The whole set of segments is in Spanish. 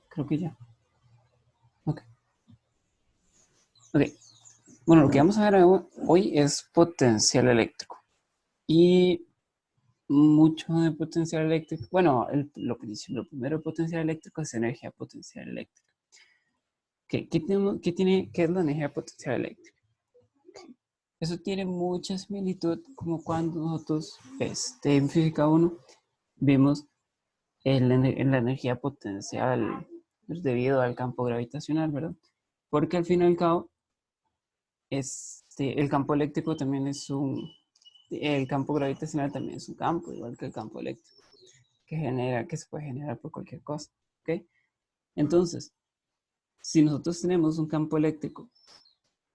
Creo que ya. Ok. Ok. Bueno, lo que vamos a ver hoy es potencial eléctrico. Y mucho de potencial eléctrico. Bueno, lo primero de potencial eléctrico es energía potencial eléctrica. ¿Qué es la energía potencial eléctrica? Eso tiene mucha similitud como cuando nosotros en física 1 vimos en la energía potencial debido al campo gravitacional, ¿verdad? Porque al fin y al cabo, el campo eléctrico también el campo gravitacional también es un campo, igual que el campo eléctrico, que se puede generar por cualquier cosa, ¿ok? Entonces, si nosotros tenemos un campo eléctrico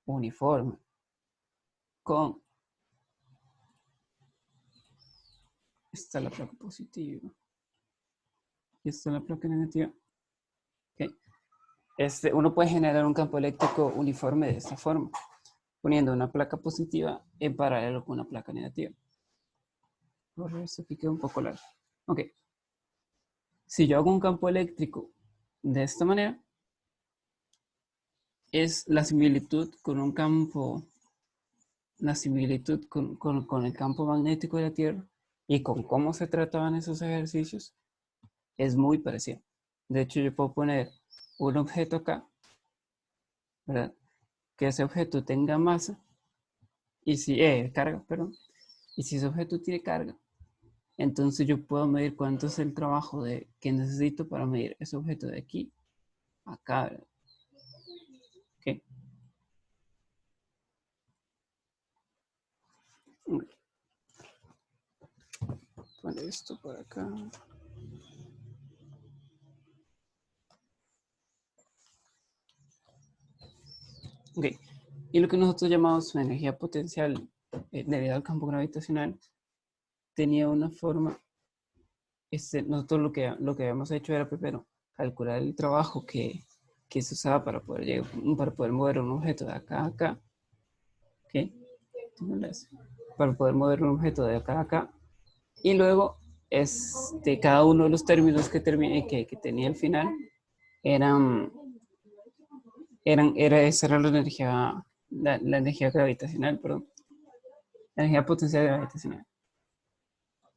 uniforme con, esta es la placa positiva y esta es la placa negativa, ¿ok? Uno puede generar un campo eléctrico uniforme de esta forma, poniendo una placa positiva en paralelo con una placa negativa. Por eso aquí queda un poco largo. Ok. Si yo hago un campo eléctrico de esta manera, es la similitud con un campo, la similitud con el campo magnético de la Tierra y con cómo se trataban esos ejercicios es muy parecida. De hecho, yo puedo poner un objeto acá, ¿verdad? Que ese objeto tenga masa y si, carga, perdón, y si ese objeto tiene carga, entonces yo puedo medir cuánto es el trabajo que necesito para medir ese objeto de aquí a acá, ¿verdad? ¿Ok? Poner esto por acá. Ok. Y lo que nosotros llamamos energía potencial debido al campo gravitacional tenía una forma. Nosotros lo que habíamos hecho era primero calcular el trabajo que se usaba para poder mover un objeto de acá a acá. ¿Ok? Para poder mover un objeto de acá a acá. Y luego, cada uno de los términos que tenía al final eran, esa era la energía gravitacional, perdón, la energía potencial gravitacional.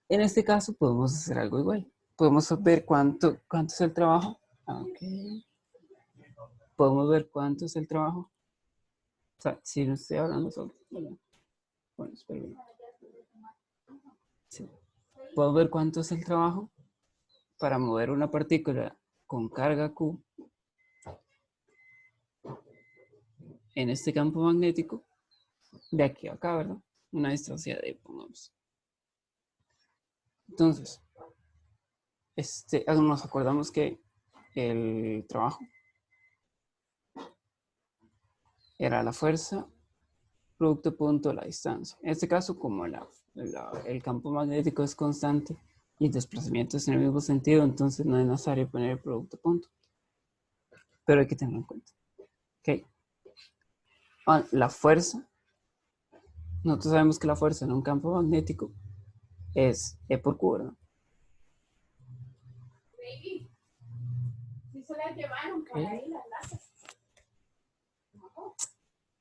En este caso podemos hacer algo igual. Podemos ver cuánto es el trabajo. Okay. Podemos ver cuánto es el trabajo. O sea, si no estoy hablando solo. Bueno, espera. Sí. Podemos ver cuánto es el trabajo para mover una partícula con carga Q en este campo magnético de aquí a acá, ¿verdad? Una distancia de, pongamos. Entonces, nos acordamos que el trabajo era la fuerza producto punto la distancia. En este caso, como el campo magnético es constante y el desplazamiento es en el mismo sentido, entonces no es necesario poner el producto punto. Pero hay que tenerlo en cuenta. Okay. La fuerza, nosotros sabemos que la fuerza en un campo magnético es E por Q, ¿verdad? Okay.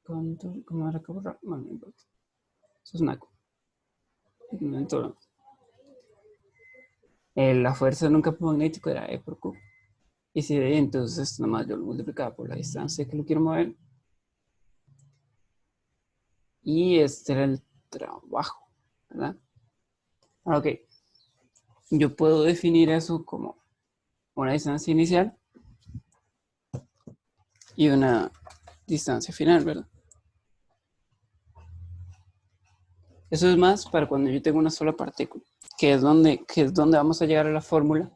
¿Cómo era que borrar? Bueno, no importa. Eso es naco. La fuerza en un campo magnético era E por Q. Y si entonces nomás yo lo multiplicaba por la distancia que lo quiero mover. Y este era el trabajo, ¿verdad? Ahora, ok. Yo puedo definir eso como una distancia inicial y una distancia final, ¿verdad? Eso es más para cuando yo tengo una sola partícula, que es donde vamos a llegar a la fórmula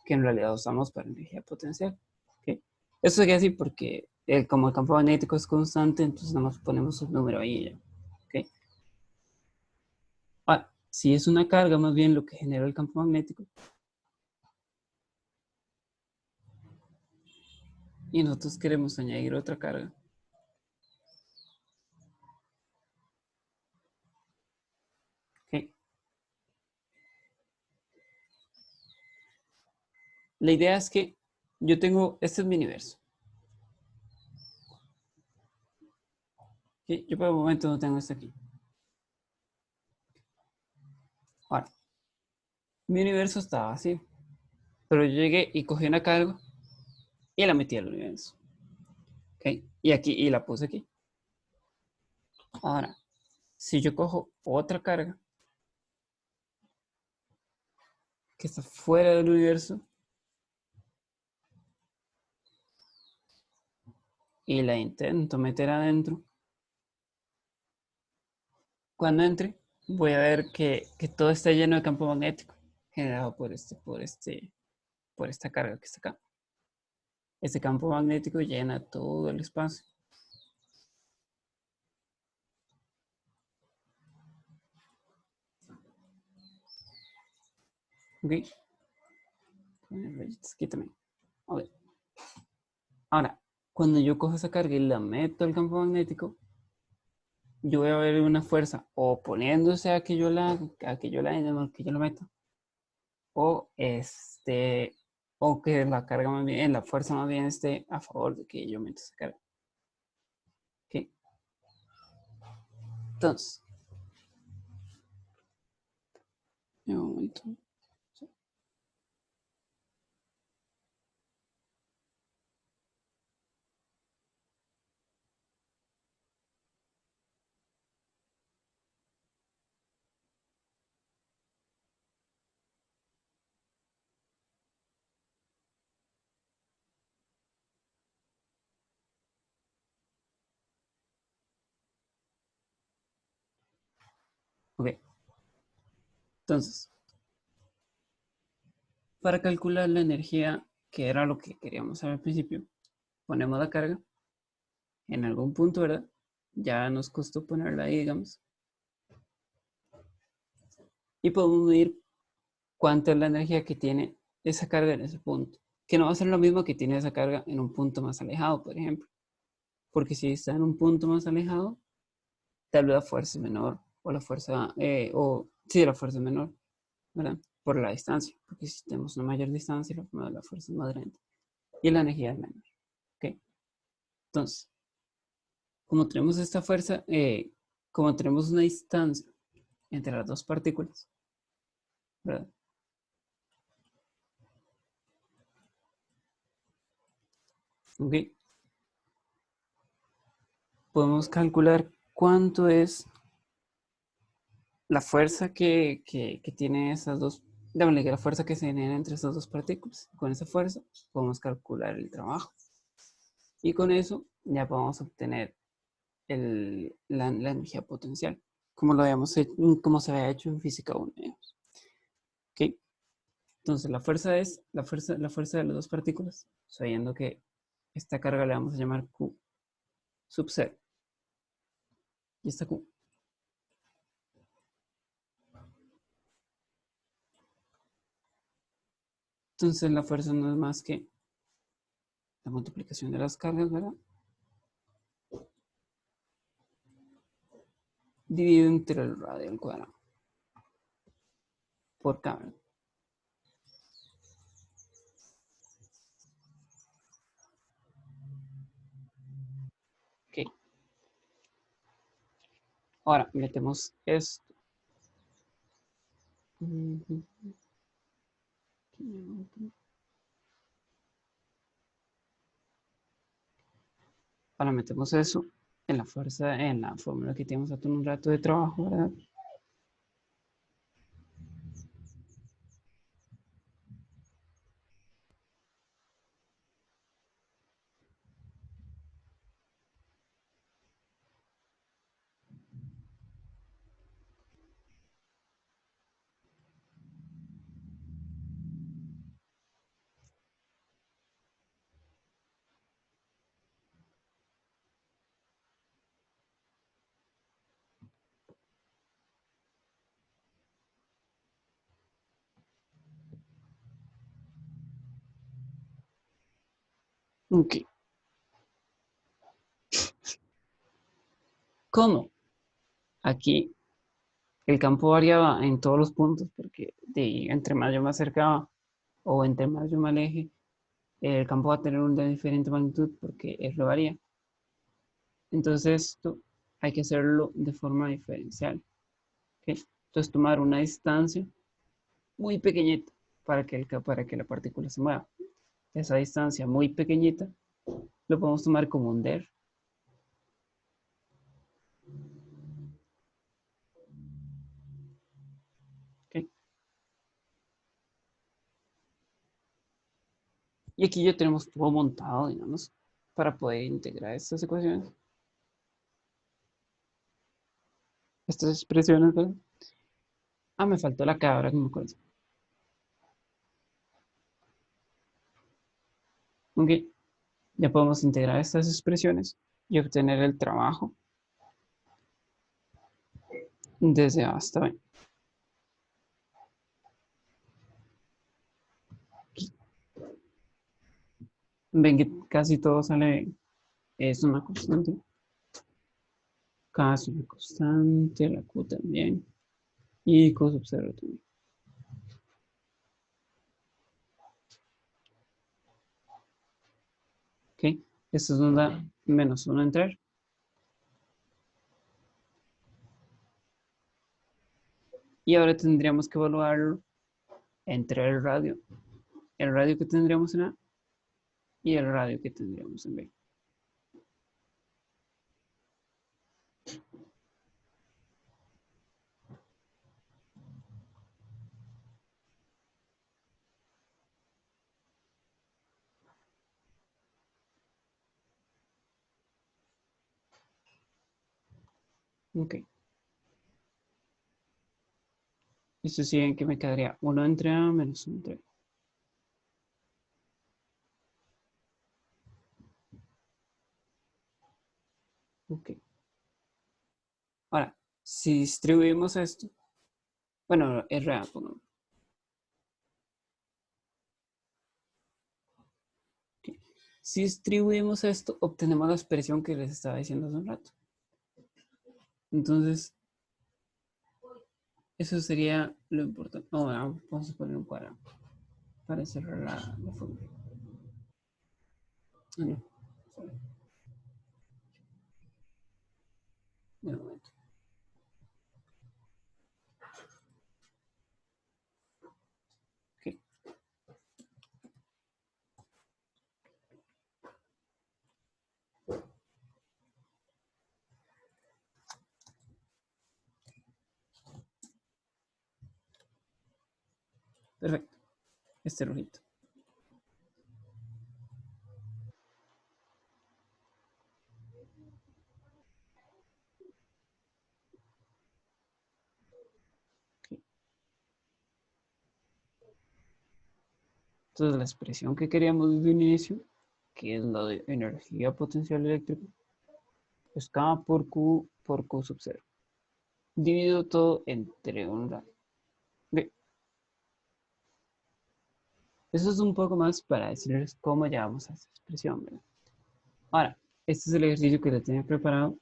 que en realidad usamos para energía potencial. ¿Okay? Eso sería así porque como el campo magnético es constante, entonces nada más ponemos un número ahí. ¿Ya? ¿Okay? Ahora, si es una carga más bien lo que genera el campo magnético, y nosotros queremos añadir otra carga, ¿okay? La idea es que Yo tengo, este es mi universo. ¿Sí? Yo por el momento no tengo esto aquí. Ahora, mi universo está vacío. Pero yo llegué y cogí una carga y la metí al universo. ¿Ok? Y aquí, y la puse aquí. Ahora, si yo cojo otra carga que está fuera del universo y la intento meter adentro, cuando entre, voy a ver que todo está lleno de campo magnético generado por esta carga que está acá. Este campo magnético llena todo el espacio. ¿Ok? Aquí también. A ver. Ahora, cuando yo cojo esa carga y la meto al campo magnético, yo voy a ver una fuerza oponiéndose a que yo la meta, o o que la carga más bien, la fuerza más bien esté a favor de que yo meta esa carga. ¿Ok? Entonces, un momento. Ok, entonces, para calcular la energía, que era lo que queríamos saber al principio, ponemos la carga en algún punto, ¿verdad? Ya nos costó ponerla ahí, digamos, y podemos medir cuánta es la energía que tiene esa carga en ese punto, que no va a ser lo mismo que tiene esa carga en un punto más alejado, por ejemplo, porque si está en un punto más alejado, tal vez la fuerza es menor, o la fuerza, o sí, la fuerza es menor, ¿verdad? Por la distancia, porque si tenemos una mayor distancia, la fuerza es más grande y la energía es menor, ¿ok? Entonces, como tenemos esta fuerza, como tenemos una distancia entre las dos partículas, ¿verdad? ¿Ok? Podemos calcular cuánto es la fuerza que tiene esas dos, démosle que la fuerza que se genera entre esas dos partículas. Con esa fuerza podemos calcular el trabajo. Y con eso ya podemos obtener la energía potencial, como lo habíamos hecho, como se había hecho en física 1. ¿Ok? Entonces la fuerza de las dos partículas, sabiendo que esta carga le vamos a llamar Q sub 0. Y esta Q. Entonces la fuerza no es más que la multiplicación de las cargas, ¿verdad? Dividido entre el radio al cuadrado por K. Ok. Ahora metemos esto. Ahora metemos eso en la fuerza, en la fórmula que tenemos hace un rato de trabajo, ¿verdad? Ok. ¿Cómo? Aquí el campo variaba en todos los puntos, porque entre más yo me acercaba o entre más yo me aleje, el campo va a tener una diferente magnitud porque eso varía. Entonces esto hay que hacerlo de forma diferencial. ¿Okay? Entonces tomar una distancia muy pequeñita para que la partícula se mueva. Esa distancia muy pequeñita lo podemos tomar como un der. ¿Okay? Y aquí ya tenemos todo montado, digamos, para poder integrar estas ecuaciones, estas expresiones, ¿verdad? Ah, me faltó la cabra, que me acuerdo. Ok, ya podemos integrar estas expresiones y obtener el trabajo desde A hasta B. Ven que casi todo sale bien. Es una constante. K es una constante, la Q también. Y Q sub 0 también. Ok, esto nos da menos 1 entrar. Y ahora tendríamos que evaluarlo entre el radio que tendríamos en A y el radio que tendríamos en B. Ok, esto sí que me quedaría 1 entre A menos 1 entre B. Ok, ahora, si distribuimos esto, bueno, RA, pongamos. Okay. Si distribuimos esto, obtenemos la expresión que les estaba diciendo hace un rato. Entonces, eso sería lo importante. Oh, vamos a poner un cuadrado para cerrar la fórmula. Ah, no. Un momento. Okay. Perfecto. Este rojito. Okay. Entonces, la expresión que queríamos desde un inicio, que es la de energía potencial eléctrica, es K por Q sub 0. Divido todo entre un radio. Bien. Eso es un poco más para decirles cómo llegamos a esa expresión, ¿verdad? Ahora, este es el ejercicio que les tenía preparado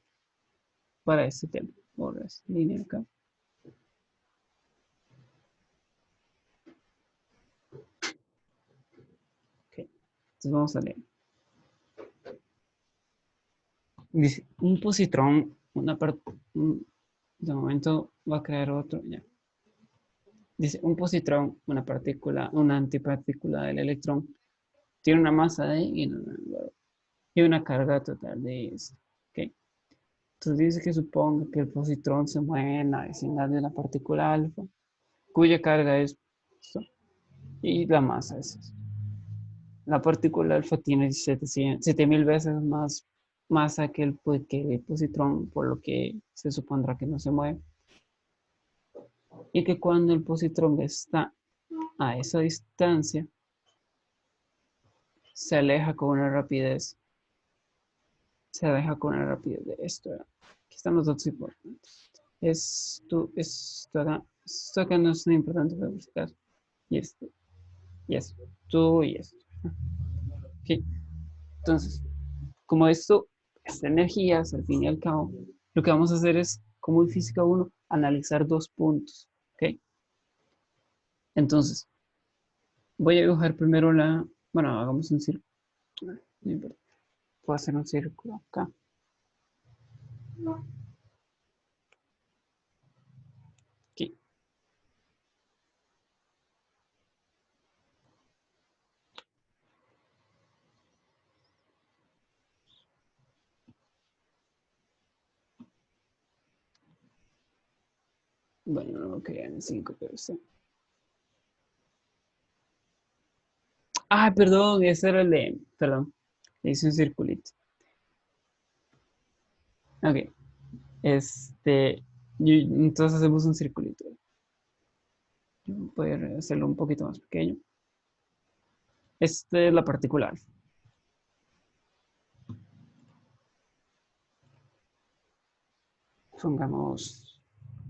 para este tema. Borra esta línea acá. Ok. Entonces vamos a leer. Dice, un positrón, de momento va a crear otro, ya. Dice, un positrón, una partícula, una antipartícula del electrón, tiene una masa de y una carga total de esto. ¿Okay? Entonces dice que suponga que el positrón se mueve en la vecindad de la partícula alfa, cuya carga es esto, y la masa es esto. La partícula alfa tiene 7000 veces más masa que el positrón, por lo que se supondrá que no se mueve. Y que cuando el positrón está a esa distancia, se aleja con una rapidez, de esto. ¿Verdad? Aquí están los datos importantes. Esto acá no es tan importante para buscar. Y esto, y esto, y esto. Okay. Entonces, como esta energía, al fin y al cabo, lo que vamos a hacer es, como en física 1, analizar dos puntos. ¿Okay? Entonces, voy a dibujar primero Bueno, hagamos un círculo. No importa. Puedo hacer un círculo acá. Aquí. Bueno, no lo quería en 5, pero sí. Ah, perdón, ese era el de. Perdón. Le hice un circulito. Ok. Entonces hacemos un circulito. Voy a hacerlo un poquito más pequeño. Esta es la particular. Pongamos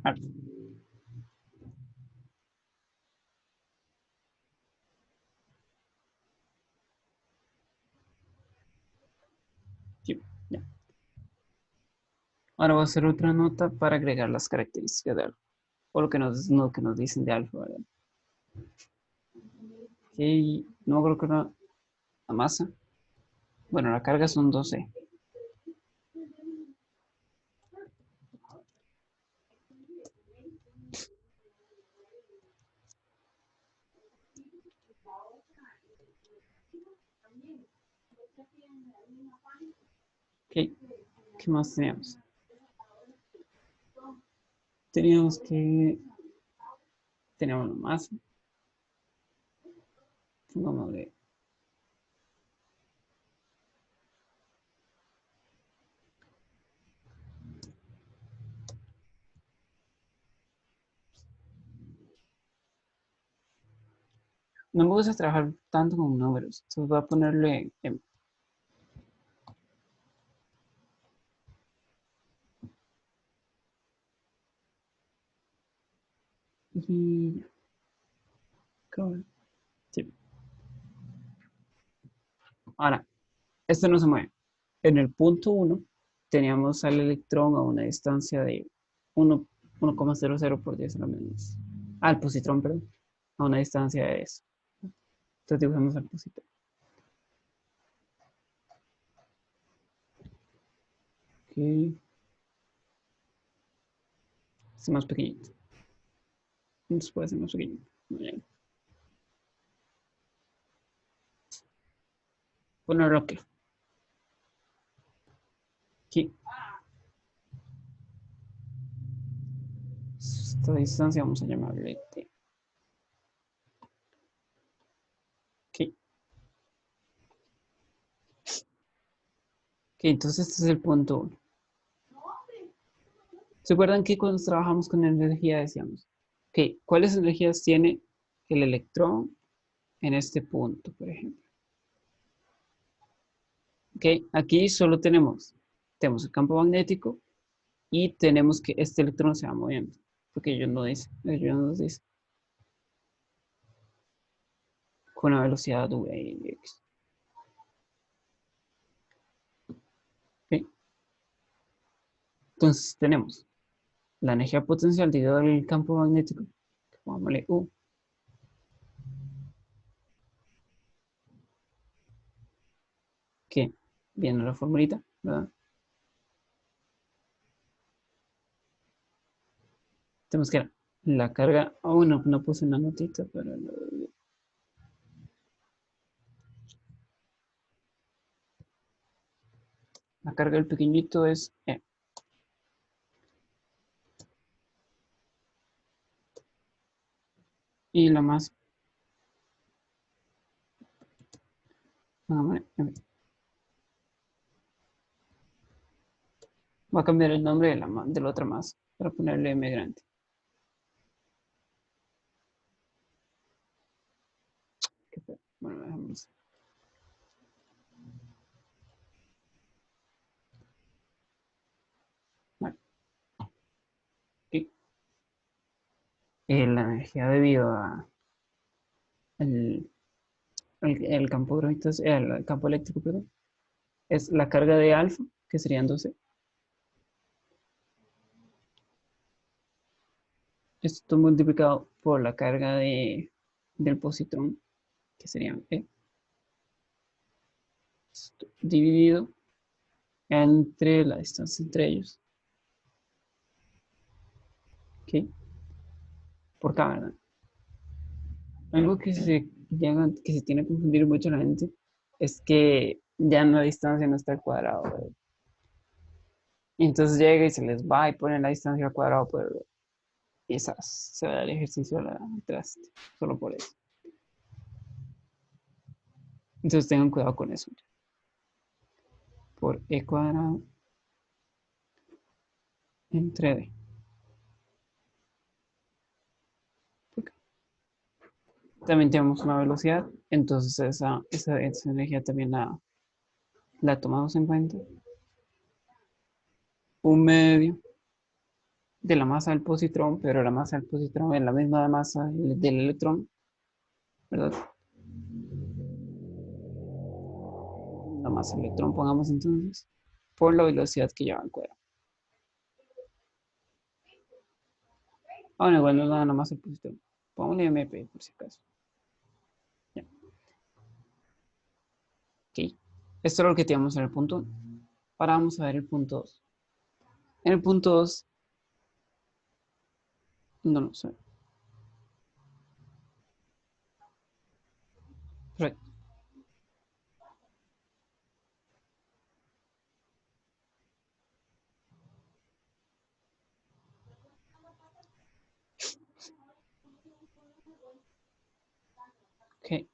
alfa. Sí, ya. Ahora voy a hacer otra nota para agregar las características de alfa. O lo que nos dicen de alfa, ¿verdad? Ok, no creo que la masa. Bueno, la carga son 12. Ok, ¿qué más teníamos? Teníamos que... Teníamos la masa. Vamos a ver. No me gusta trabajar tanto con números. Entonces voy a ponerle... y... Sí. Ahora, esto no se mueve. En el punto 1 teníamos al electrón a una distancia de 1,00 por 10 a la menos. Al positrón, perdón. A una distancia de eso. Entonces dibujamos al positrón. Ok. Es más pequeñito. Entonces puede ser más pequeñito. Bien. Ponerlo aquí. Aquí. Esta distancia vamos a llamarle T. Ok. Ok, entonces este es el punto 1. ¿Se acuerdan que cuando trabajamos con energía decíamos, ok, ¿cuáles energías tiene el electrón en este punto, por ejemplo? Ok, aquí solo tenemos el campo magnético y tenemos que este electrón se va moviendo, porque ellos no dicen, con una velocidad v y x. Ok, entonces tenemos la energía potencial dividida el campo magnético, que pongámosle U, que viene la formulita, ¿verdad? Tenemos que la carga, bueno, no puse una notita, pero la carga del pequeñito es E. Y la más, M. Voy a cambiar el nombre de la otra más para ponerle M grande. Bueno, dejamos. Vale, aquí. La energía debido a el campo gravitacional, el campo eléctrico, perdón, es la carga de alfa, que serían 12. Esto multiplicado por la carga del positrón, que serían E. esto dividido entre la distancia entre ellos. ¿Ok? Por cada, ¿verdad? Algo que se tiene que confundir mucho la gente es que ya en la distancia no está el cuadrado, ¿verdad? Y entonces llega y se les va y pone la distancia al cuadrado, pero quizás se va el ejercicio al traste, solo por eso. Entonces tengan cuidado con eso. Por e cuadrado entre d. Ok. También tenemos una velocidad, entonces esa energía también la tomamos en cuenta. Un medio de la masa del positrón, pero la masa del positrón es la misma masa del electrón, ¿verdad? La masa del electrón, pongamos entonces, por la velocidad que lleva el cuerpo. Ah, bueno, igual no es nada más el positrón. Pongámosle MP por si acaso. Ya. Ok. Esto es lo que teníamos en el punto 1. Ahora vamos a ver el punto 2. En el punto 2, no lo sé. Correcto. Ok.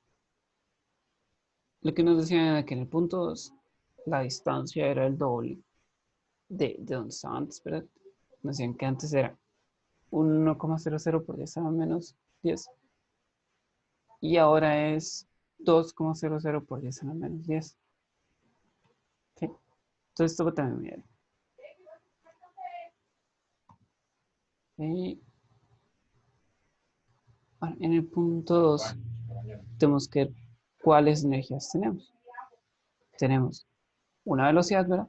Lo que nos decían era que en el punto 2, la distancia era el doble de donde estaba antes, ¿verdad? Nos decían que antes era 1,00 por 10 a la menos 10 y ahora es 2,00 por 10 a la menos 10. ¿Okay? Entonces esto también bien. Y bueno, en el punto 2 tenemos que ver cuáles energías tenemos. Tenemos una velocidad, ¿verdad?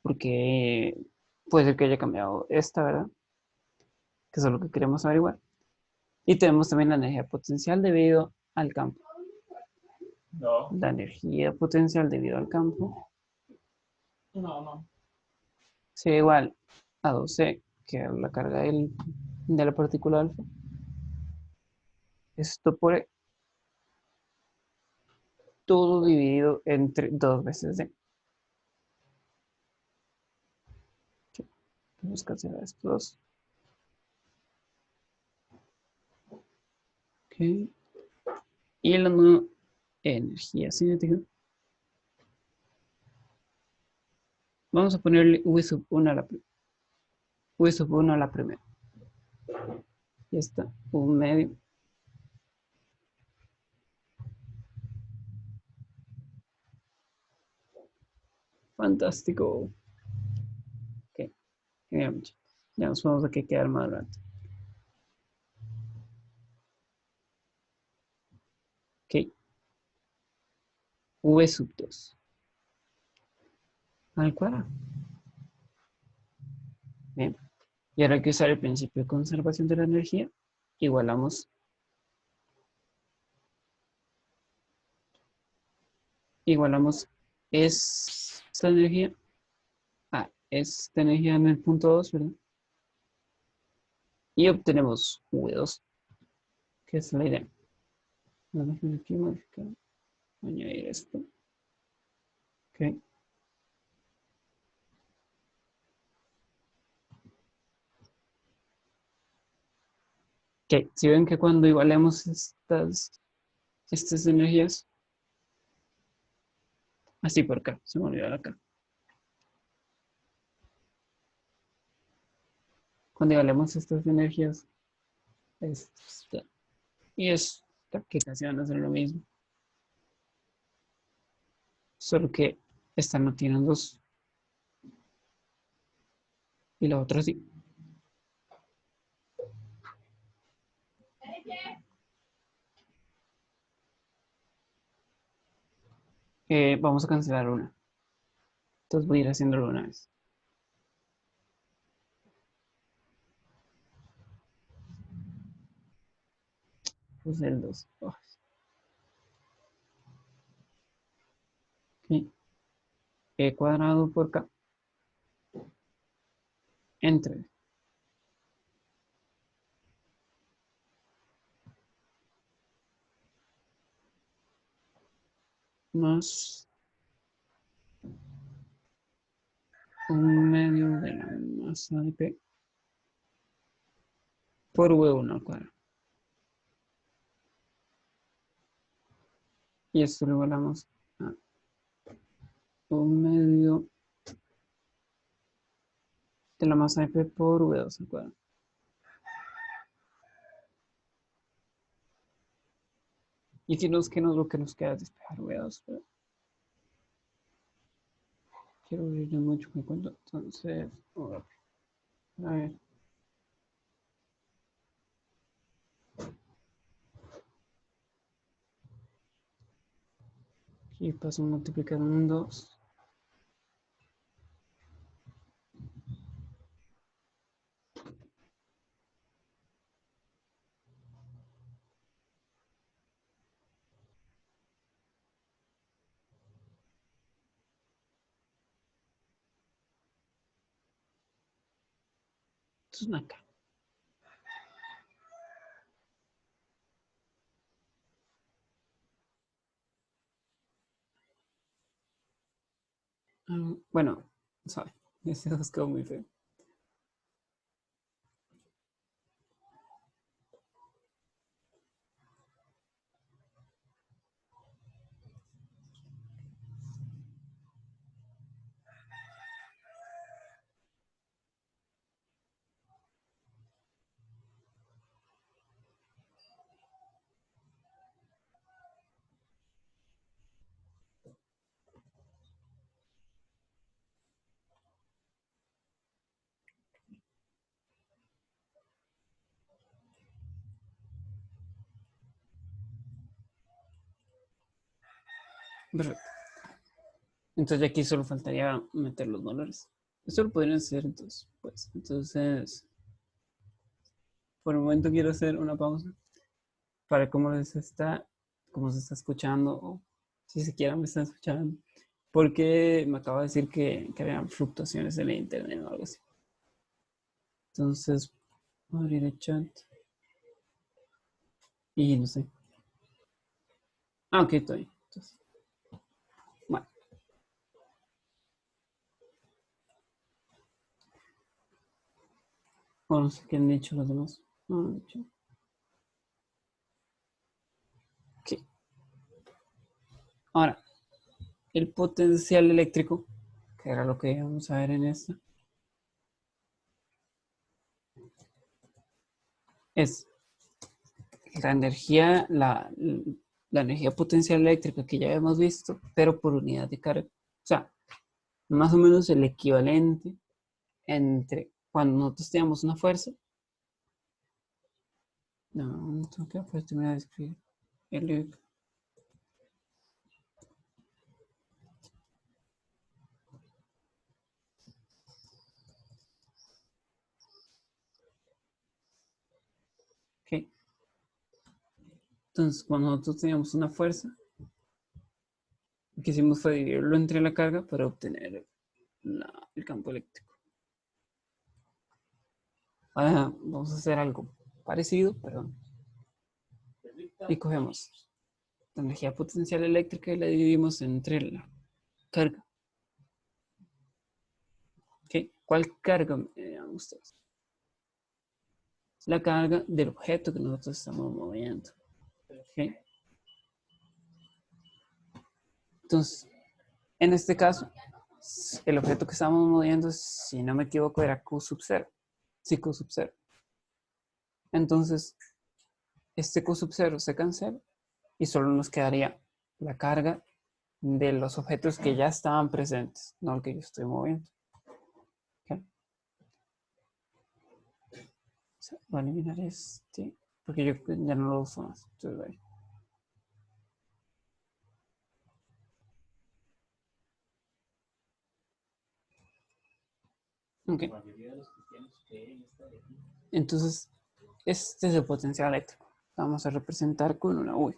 Porque puede ser que haya cambiado esta, ¿verdad? Que eso es lo que queremos averiguar. Y tenemos también la energía potencial debido al campo. No. La energía potencial debido al campo. No. Sería igual a 2C, que es la carga de la partícula alfa. Esto por E, todo dividido entre 2 veces D. Vamos a cancelar estos. Ok. Y la nueva energía cinética. Vamos a ponerle V sub 1 a la primera. Ya está, un medio. Fantástico. Ok, genial. Ya nos vamos a quedar más adelante. Ok, V sub 2 al cuadrado. Bien. Y ahora hay que usar el principio de conservación de la energía. Igualamos esta energía a esta energía en el punto 2, ¿verdad? Y obtenemos V2, que es la idea. Vamos a aquí modificar, añadir esto. Ok. Ok, si ven que cuando igualemos estas energías, así por acá, se me olvidó acá. Cuando igualemos estas energías, esta y esta, que casi van a ser lo mismo. Solo que esta no tiene dos y la otra sí. Vamos a cancelar una. Entonces voy a ir haciéndolo una vez. Puse el 2. Oh, ok. E cuadrado por K entre más 1/2 de la masa de P por V1 al cuadrado. Y esto lo igualamos a 1/2 de la masa de P por V2 al cuadrado. Y aquí lo que nos queda es despejar V2, pero quiero ver mucho que cuento. Entonces, a ver. Aquí paso a multiplicar en 2. Esto es una K. Bueno, sabe, ese dos quedó muy feo. Perfecto. Entonces aquí solo faltaría meter los valores. Esto lo podrían hacer entonces, pues. Entonces, por el momento quiero hacer una pausa para cómo se está escuchando, o si siquiera me están escuchando, porque me acaba de decir que había fluctuaciones en el internet o algo así. Entonces, voy a abrir el chat y no sé. Ah, ok, estoy. Entonces, bueno, no sé qué han dicho los demás. No han dicho. Ok. Ahora, el potencial eléctrico, que era lo que vamos a ver en esta, es la energía potencial eléctrica que ya habíamos visto, pero por unidad de carga. O sea, más o menos el equivalente entre cuando nosotros teníamos una fuerza. No tengo que terminar de escribir. Okay. Entonces, cuando nosotros teníamos una fuerza, lo que hicimos fue dividirlo entre la carga para obtener el campo eléctrico. Ahora vamos a hacer algo parecido, perdón. Y cogemos la energía potencial eléctrica y la dividimos entre la carga. ¿Okay? ¿Cuál carga me dirán ustedes? La carga del objeto que nosotros estamos moviendo. ¿Okay? Entonces, en este caso, el objeto que estamos moviendo, si no me equivoco, era Q sub 0. Sí, Q sub 0. Entonces, este Q sub 0 se cancela y solo nos quedaría la carga de los objetos que ya estaban presentes, no el que yo estoy moviendo. ¿Okay? O sea, voy a eliminar este, porque yo ya no lo uso más. Entonces, okay. Entonces, este es el potencial eléctrico. Vamos a representar con una U.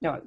Ya va.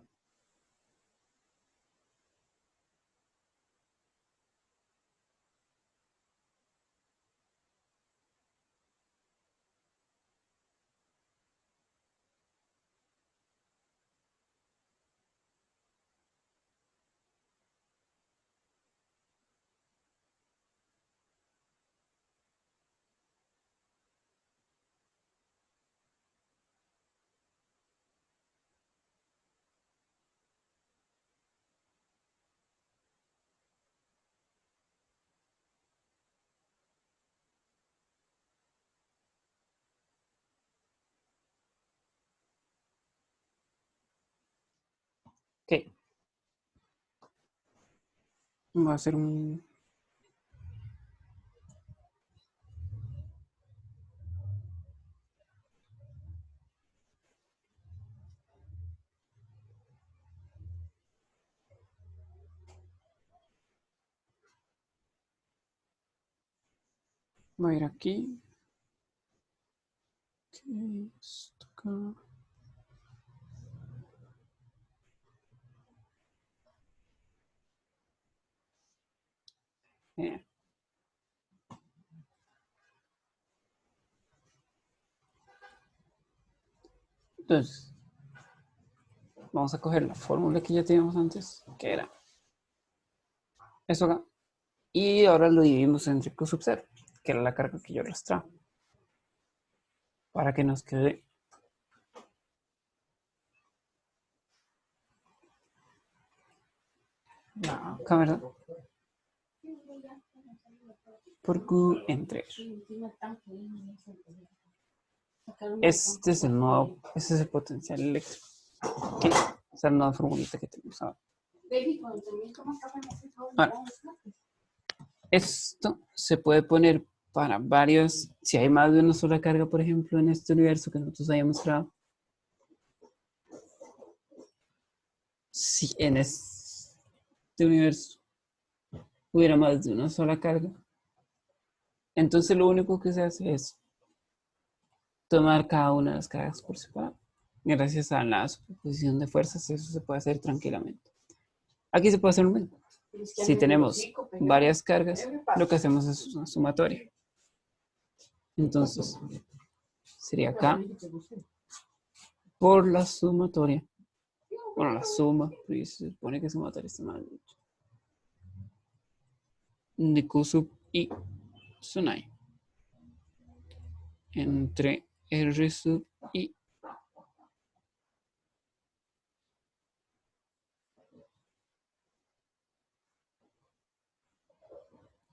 Ok. Voy a hacer un... Voy a ir aquí. Okay, esto acá. Bien. Entonces, vamos a coger la fórmula que ya teníamos antes, que era eso acá. Y ahora lo dividimos entre Q sub 0, que era la carga que yo arrastraba. Para que nos quede acá, ¿verdad? Por Q entre R. Este es el nuevo, este es el potencial eléctrico. ¿Qué? Esa es la nueva formulita que tenemos ahora. Ahora, esto se puede poner para varios, si hay más de una sola carga, por ejemplo, en este universo que nosotros hayamos creado. Si en este universo hubiera más de una sola carga, entonces lo único que se hace es tomar cada una de las cargas por separado. Gracias a la superposición de fuerzas, eso se puede hacer tranquilamente. Aquí se puede hacer lo mismo. Si tenemos varias cargas, lo que hacemos es una sumatoria. Entonces, sería acá por la sumatoria. Bueno, la suma, pero se supone que sumatoria está mal dicho. De Q sub I Sunai entre R sub I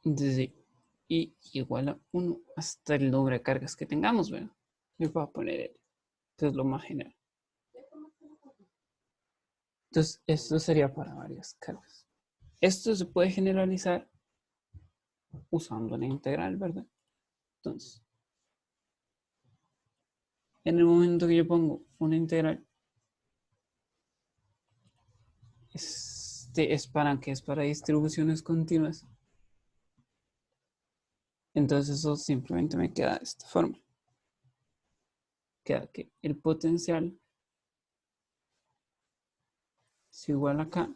desde I igual a 1 hasta el número de cargas que tengamos, ¿verdad? Yo voy a poner L. Esto es lo más general. Entonces, esto sería para varias cargas. Esto se puede generalizar usando la integral, ¿verdad? Entonces, en el momento que yo pongo una integral, este es para que es para distribuciones continuas. Entonces eso simplemente me queda de esta forma. Queda que el potencial es igual acá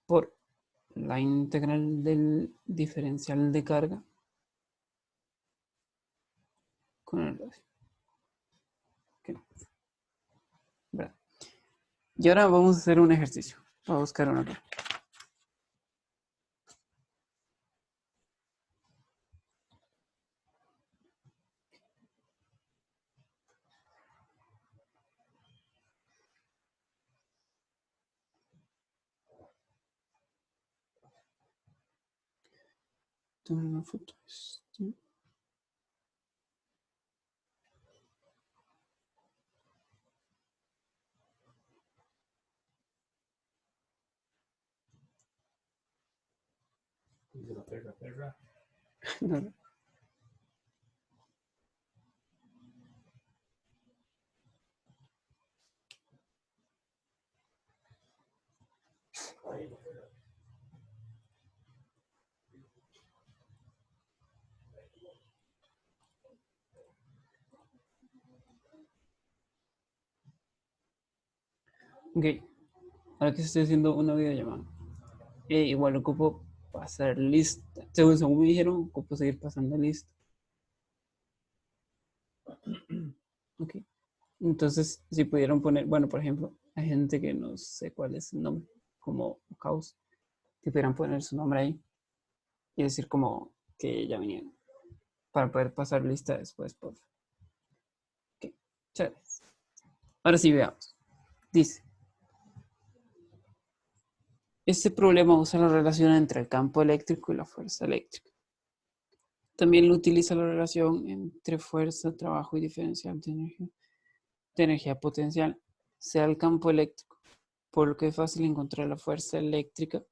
por la integral del diferencial de carga con el radio. Okay. Y ahora vamos a hacer un ejercicio. Voy a buscar una acá. Tomar una foto. De la perra. No. Ok, ahora que estoy haciendo una videollamada, igual ocupo pasar lista. Según me dijeron, ocupo seguir pasando lista. Ok, entonces si pudieron poner, bueno, por ejemplo, hay gente que no sé cuál es el nombre, como Caos, que pudieran poner su nombre ahí y decir como que ya vinieron, para poder pasar lista después, por favor. Ok, chévere. Ahora sí veamos. Dice, este problema usa la relación entre el campo eléctrico y la fuerza eléctrica. También lo utiliza la relación entre fuerza, trabajo y diferencial de energía potencial, sea el campo eléctrico, por lo que es fácil encontrar la fuerza eléctrica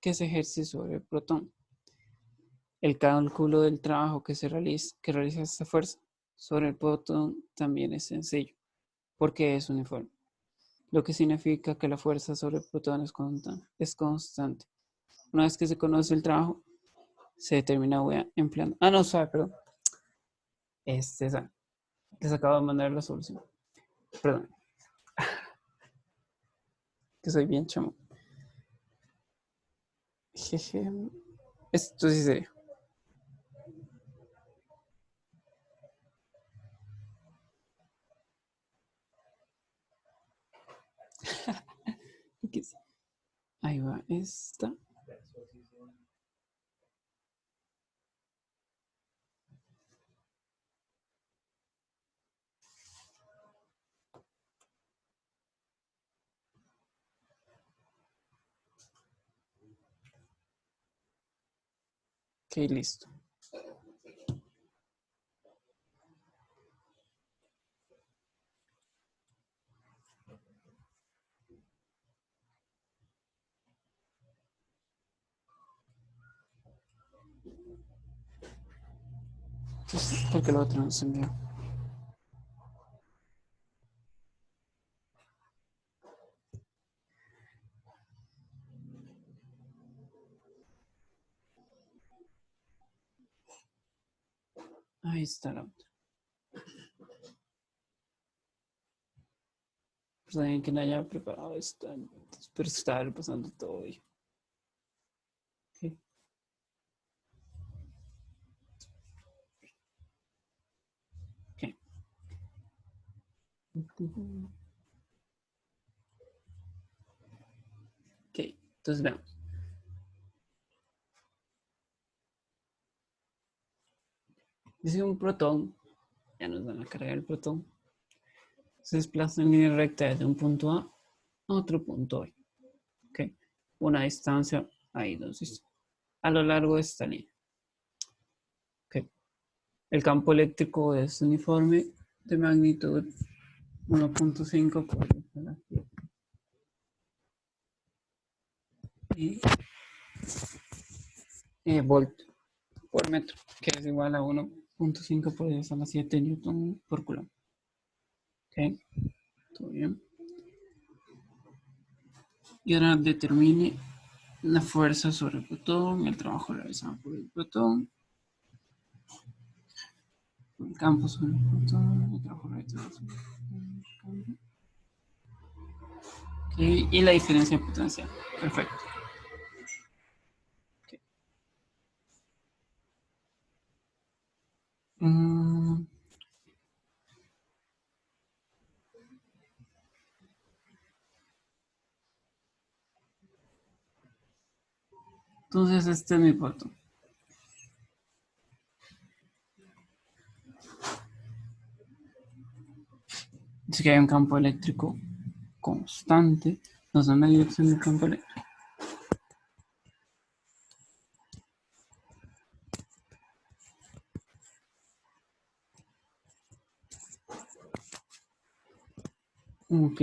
que se ejerce sobre el protón. El cálculo del trabajo que realiza esta fuerza sobre el protón también es sencillo, porque es uniforme, lo que significa que la fuerza sobre el protón es constante. Una vez que se conoce el trabajo, se determina empleando. Ah, no, sabe, perdón. Esa. Les acabo de mandar la solución. Perdón, que soy bien chamo. Jeje. Esto sí sería. Ahí va esta. Ok, listo. Entonces, ¿por qué lo otro no se envió? Ahí está la otra. Pues alguien que no haya preparado esto. Pero está repasando todo hoy. Ok. Ok. Ok. Entonces veamos. Dice un protón. Ya nos dan la carga del protón. Se desplaza en línea recta desde un punto A a otro punto B. Ok. Una distancia. Ahí nos dice. A lo largo de esta línea. Ok. El campo eléctrico es uniforme de magnitud 1.5 por 10 a la 7. Y volt por metro, que es igual a 1.5 por 10 a la 7 newton por coulomb. Ok, todo bien. Y ahora determine la fuerza sobre el protón, el trabajo realizado por el protón, el campo sobre el protón, el trabajo realizado sobre el campo. Okay, y la diferencia de potencial. Perfecto. Okay. Entonces este es mi protón. Dice que hay un campo eléctrico constante. Nos da una dirección del campo eléctrico. Ok.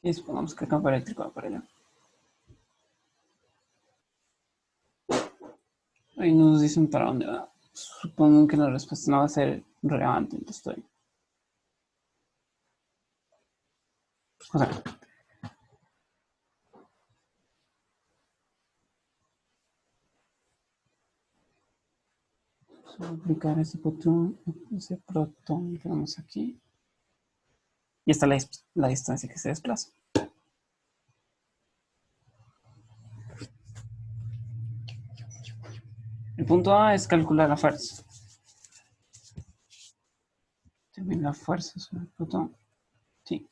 Y supongamos que el campo eléctrico va para allá. Ahí nos dicen para dónde va. Supongo que la respuesta no va a ser relevante, entonces estoy. O sea, Vamos a aplicar ese protón que tenemos aquí. Y esta es la distancia que se desplaza. El punto A es calcular la fuerza. También la fuerza sobre el protón. Sí.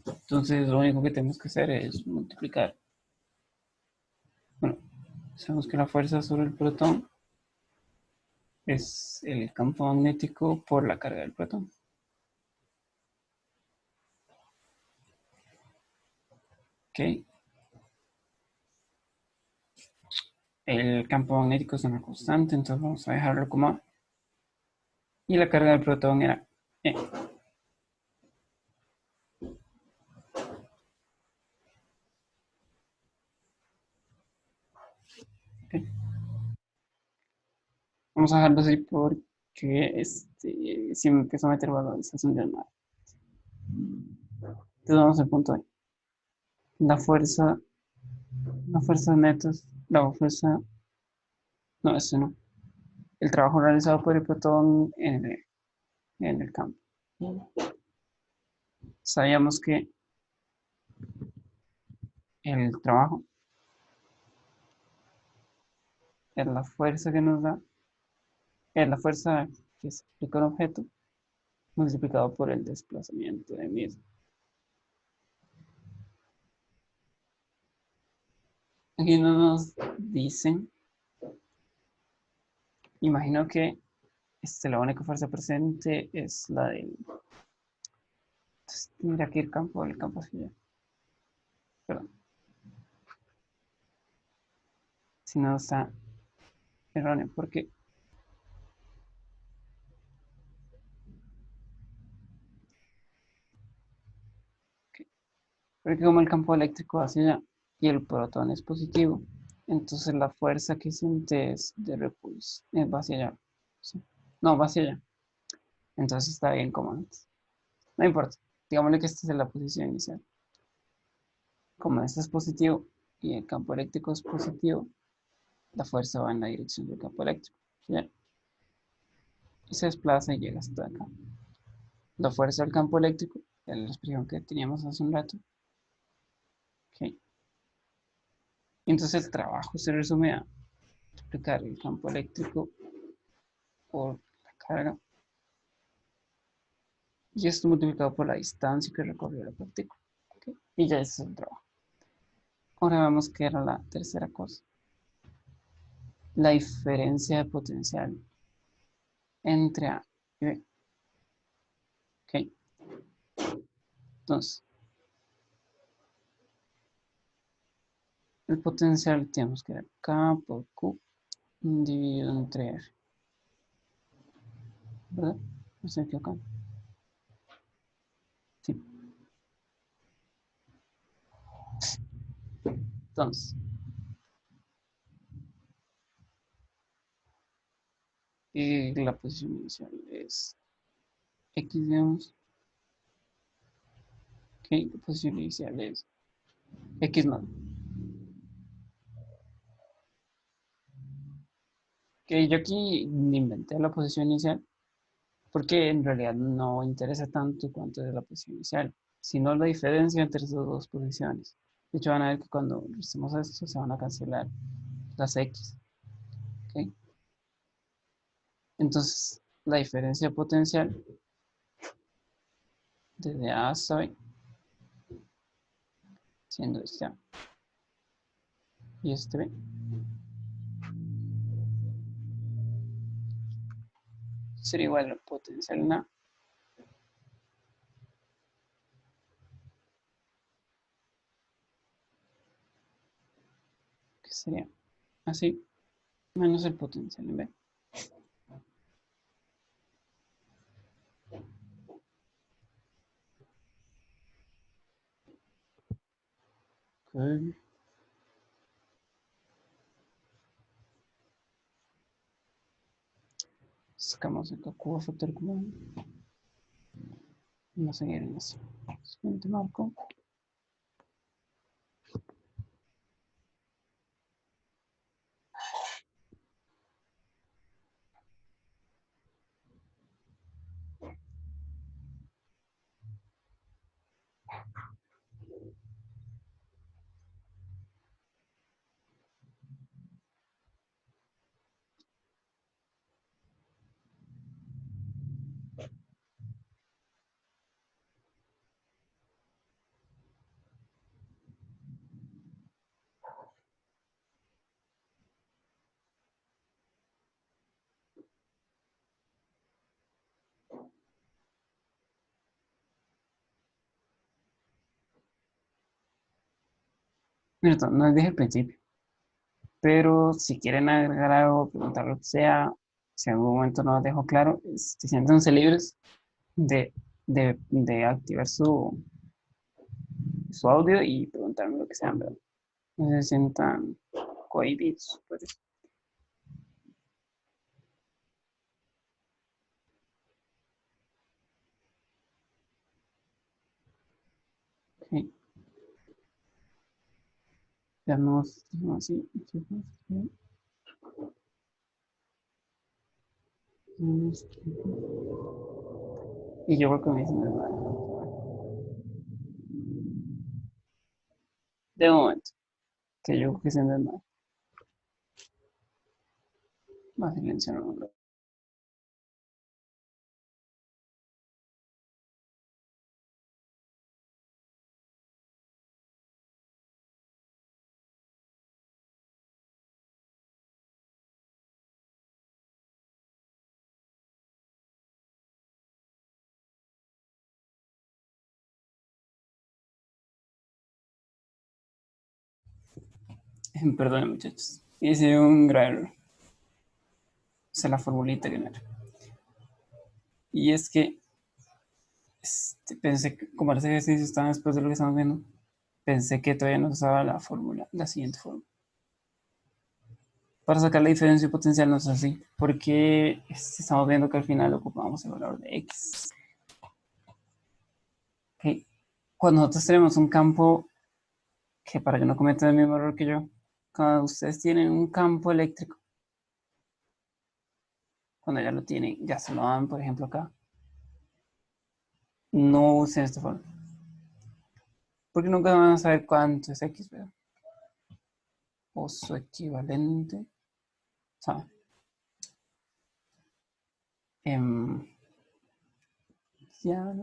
Entonces lo único que tenemos que hacer es multiplicar. Bueno, sabemos que la fuerza sobre el protón es el campo magnético por la carga del protón. Ok. El campo magnético es una constante, entonces vamos a dejarlo como A. Y la carga del protón era E. Okay. Vamos a dejarlo así porque si me empiezo a meter valorización del mar. Entonces vamos al punto E. La fuerza netos, la fuerza, no, eso no. El trabajo realizado por el protón en el campo. Sabíamos que el trabajo es la fuerza que nos da, es la fuerza que se aplica al objeto multiplicado por el desplazamiento de mismo. Aquí no nos dicen, imagino que la única fuerza presente es la del, entonces, tendría que ir el campo hacia allá. Perdón. Si no está erróneo, porque como el campo eléctrico va hacia allá y el protón es positivo, entonces la fuerza que siente es de repulso, va hacia allá. ¿Sí? No, va hacia allá. Entonces está bien como antes. No importa. Digámosle que esta es la posición inicial. Como este es positivo y el campo eléctrico es positivo, la fuerza va en la dirección del campo eléctrico. ¿Sí? Y se desplaza y llega hasta acá. La fuerza del campo eléctrico, es la expresión que teníamos hace un rato. ¿Okay? Entonces el trabajo se resume a multiplicar el campo eléctrico por la carga y esto multiplicado por la distancia que recorrió la partícula. ¿Okay? Y ya ese es el trabajo. Ahora vemos que era la tercera cosa. La diferencia de potencial entre A y B. ¿Okay? Entonces, el potencial tenemos que dar K por Q dividido entre R. ¿Verdad? No estoy equivocando. Sí. Entonces, la posición inicial es X, digamos. Ok, la posición inicial es X más. Que yo aquí inventé la posición inicial porque en realidad no interesa tanto cuánto es la posición inicial, sino la diferencia entre esas dos posiciones. De hecho, van a ver que cuando hacemos esto se van a cancelar las X. ¿Okay? Entonces, la diferencia potencial desde A hasta B, siendo este A y este B, sería igual al potencial en A que sería así, menos el potencial en B. Okay. Sacamos el cubo factor común. Vamos a seguir en eso. Siguiente marco. Mira, no les dije al principio, pero si quieren agregar algo, preguntar lo que sea, si en algún momento no los dejo claro, siéntanse libres de activar su audio y preguntarme lo que sea, ¿verdad? No se sientan cohibidos, pues. Ok, ya nos, así, y yo creo que me dicen de momento, que yo creo que se desmadre. Va a silenciar un rato. Perdón, muchachos. Hice un gran error. O sea, la formulita que no era. Y es que pensé que, como los ejercicios estaban después de lo que estamos viendo, pensé que todavía no usaba la fórmula, la siguiente fórmula. Para sacar la diferencia potencial no es así, porque estamos viendo que al final ocupamos el valor de x. Okay. Cuando nosotros tenemos un campo, que para que no cometan el mismo error que yo, cuando ustedes tienen un campo eléctrico, cuando ya lo tienen, ya se lo dan, por ejemplo, acá, no usen esta fórmula, porque nunca van a saber cuánto es x, ¿verdad? O su equivalente, ¿saben? Ya,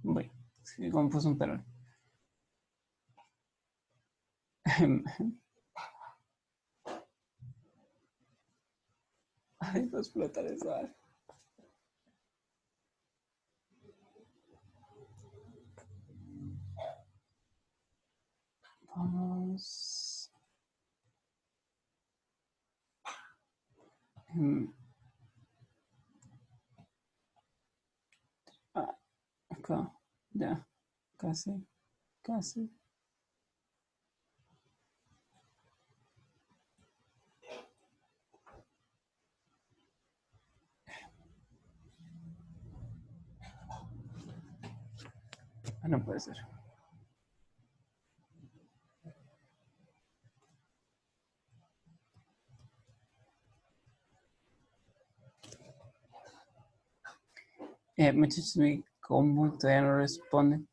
voy, sí, como puse un perro. Ay, va a explotar eso. Vamos. Acá, ya, casi, casi. Ah, no puede ser. Muchachos, mi combo todavía no responde.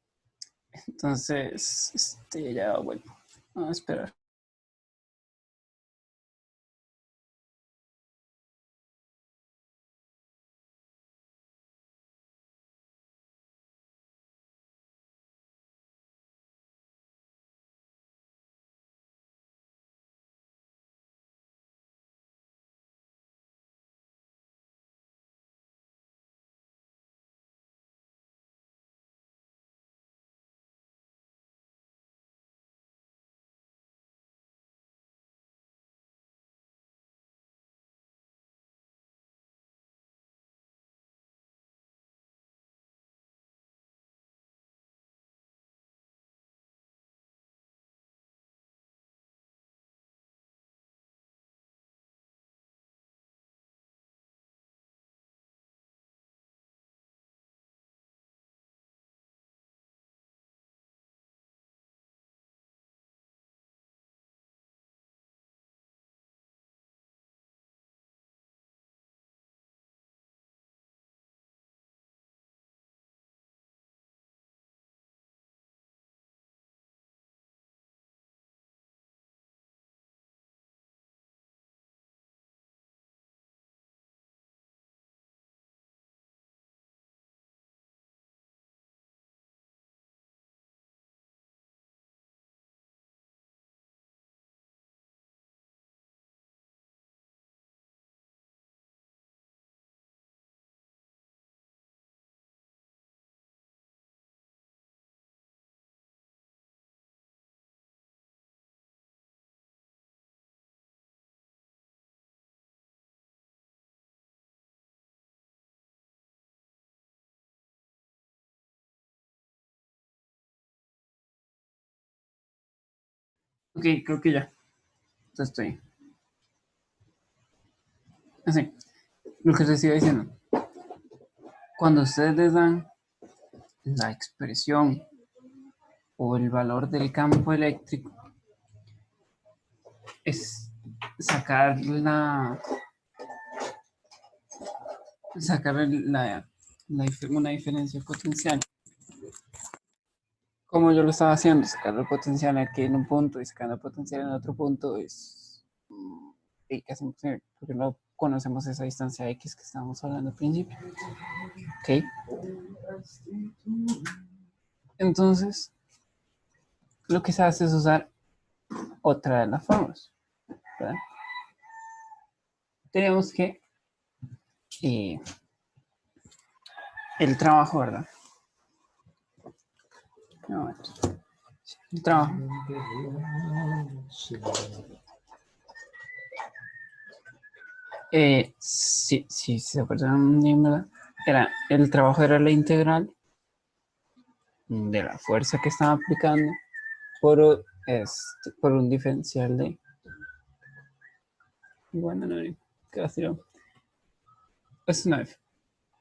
Entonces, ya vuelvo. Vamos a esperar. Ok, creo que ya. Ya estoy. Así, lo que les iba diciendo. Cuando ustedes les dan la expresión o el valor del campo eléctrico, es sacar una diferencia potencial. Como yo lo estaba haciendo, sacar el potencial aquí en un punto y sacar el potencial en otro punto es casi imposible, porque no conocemos esa distancia X que estábamos hablando al principio. Ok. Entonces, lo que se hace es usar otra de las formas, ¿verdad? Tenemos que el trabajo, ¿verdad? No, el trabajo. Sí, se acuerdan, ¿verdad? El trabajo era la integral de la fuerza que estaba aplicando por un diferencial de... Bueno, no, casi no. Es una F.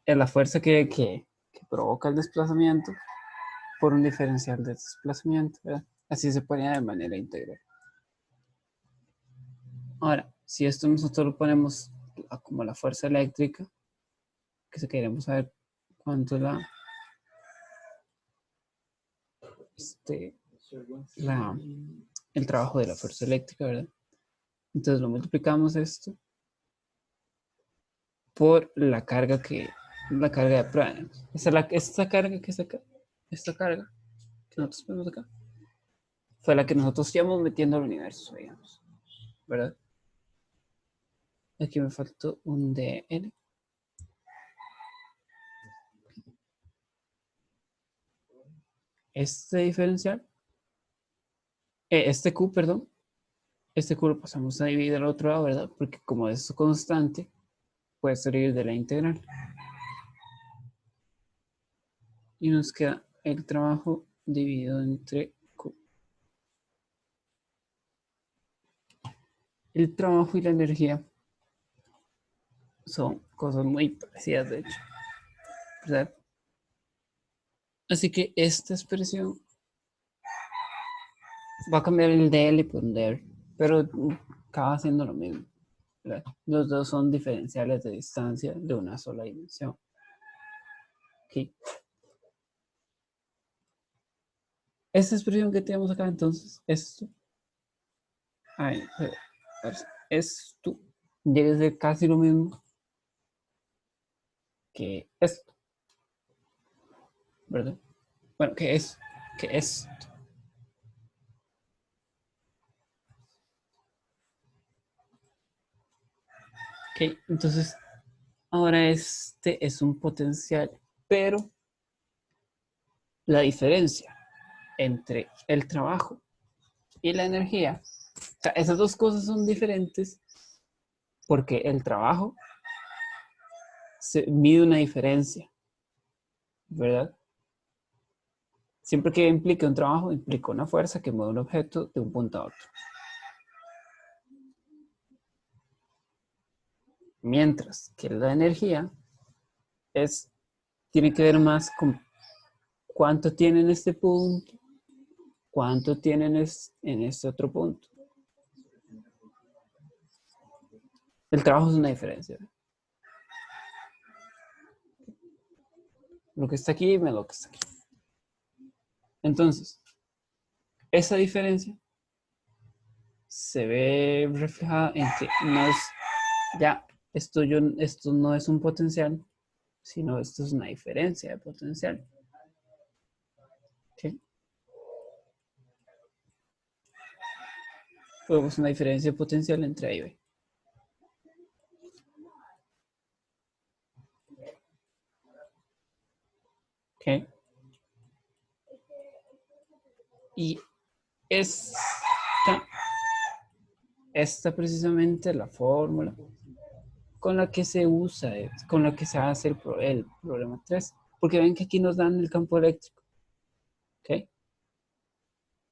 Es la fuerza que provoca el desplazamiento por un diferencial de desplazamiento, ¿verdad? Así se ponía de manera integral. Ahora, si esto nosotros lo ponemos como la fuerza eléctrica, que si queremos saber cuánto es el trabajo de la fuerza eléctrica, ¿verdad? Entonces lo multiplicamos esto por la carga de prueba. Esta carga que está acá, esta carga que nosotros vemos acá, fue la que nosotros íbamos metiendo al universo, digamos, ¿verdad? Aquí me faltó un dn. Este diferencial, este q, perdón, este q lo pasamos a dividir al otro lado, ¿verdad? Porque como es constante, puede salir de la integral. Y nos queda el trabajo dividido entre q. El trabajo y la energía son cosas muy parecidas, de hecho, ¿verdad? Así que esta expresión va a cambiar el dl por un dr, pero acaba siendo lo mismo, ¿verdad? Los dos son diferenciales de distancia de una sola dimensión. Okay. Esta expresión que tenemos acá, entonces, esto, esto debe ser casi lo mismo que esto, ¿verdad? Bueno, que esto. Ok, entonces, ahora este es un potencial, pero la diferencia entre el trabajo y la energía, o sea, esas dos cosas son diferentes porque el trabajo se mide una diferencia, ¿verdad? Siempre que implique un trabajo, implica una fuerza que mueve un objeto de un punto a otro. Mientras que la energía tiene que ver más con cuánto tiene en este punto, cuánto tiene en este otro punto. El trabajo es una diferencia. Lo que está aquí menos lo que está aquí. Entonces, esa diferencia se ve reflejada en que no es ya, esto no es un potencial, sino esto es una diferencia de potencial. ¿Okay? Podemos una diferencia de potencial entre A y B. ¿Okay? Y esta precisamente la fórmula con la que se usa, con la que se hace el problema 3. Porque ven que aquí nos dan el campo eléctrico. ¿Ok?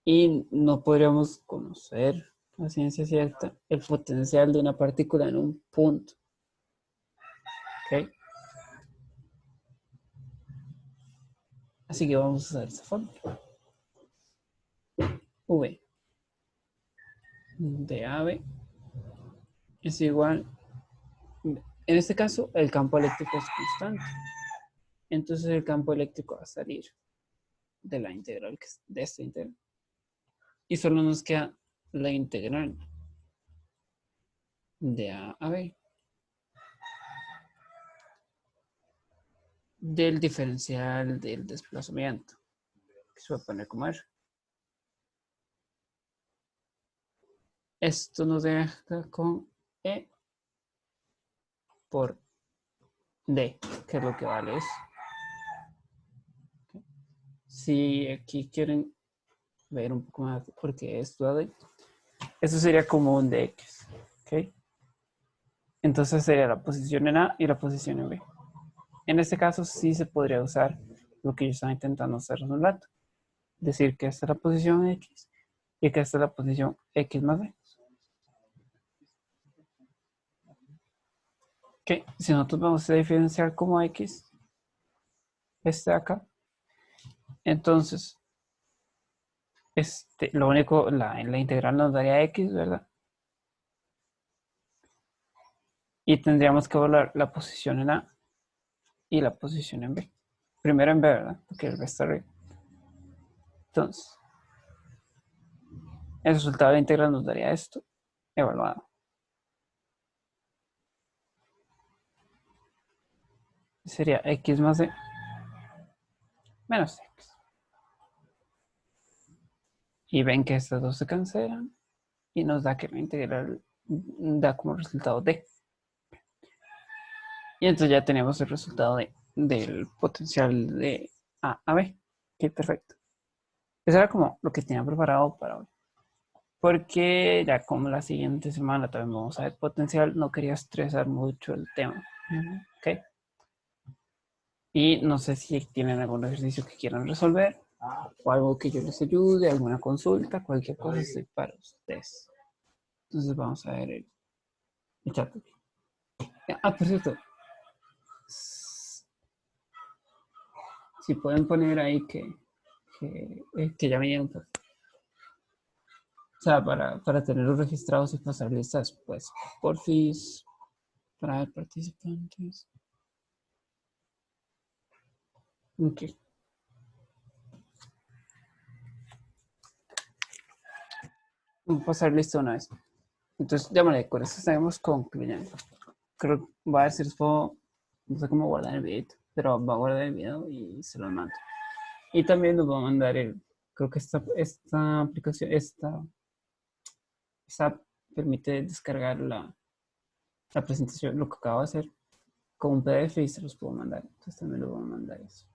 y no podríamos conocer a ciencia cierta el potencial de una partícula en un punto. ¿Ok? Así que vamos a usar esa fórmula. V de AB es igual, en este caso, el campo eléctrico es constante. Entonces el campo eléctrico va a salir de la integral, de esta integral. Y solo nos queda la integral de A a B del diferencial del desplazamiento, que se va a poner como R. Esto nos deja con E por D, que es lo que vale eso. Si aquí quieren ver un poco más porque esto de eso sería como un de X, ¿ok? Entonces sería la posición en A y la posición en B. En este caso sí se podría usar lo que yo estaba intentando hacer hace un rato. Decir que esta es la posición X y que esta es la posición X más B. ¿Ok? Si nosotros vamos a diferenciar como X, este de acá, entonces lo único, la integral nos daría X, ¿verdad? Y tendríamos que evaluar la posición en A y la posición en B. Primero en B, ¿verdad? Porque el B está arriba. Entonces, el resultado de la integral nos daría esto, evaluado. Sería X más D menos X. Y ven que estas dos se cancelan y nos da que la integral da como resultado D. Y entonces ya tenemos el resultado del potencial de A a B. Ok, perfecto. Eso era como lo que tenía preparado para hoy. Porque ya como la siguiente semana también vamos a ver potencial, no quería estresar mucho el tema. Ok. Y no sé si tienen algún ejercicio que quieran resolver o algo que yo les ayude, alguna consulta, cualquier cosa estoy para ustedes. Entonces vamos a ver el chat. Ah, por cierto, si pueden poner ahí que ya me dieron, pues. O sea, para tenerlos registrados y pasar listas, pues, porfis, para ver participantes. Ok. Vamos a pasar lista una vez. Entonces, ya me con eso estamos concluyendo. Creo que voy a ver si les puedo, no sé cómo guardar el video, pero va a guardar el video y se los mando. Y también nos va a mandar creo que esta aplicación, esta permite descargar la presentación, lo que acabo de hacer, con un PDF y se los puedo mandar. Entonces también lo voy a mandar eso.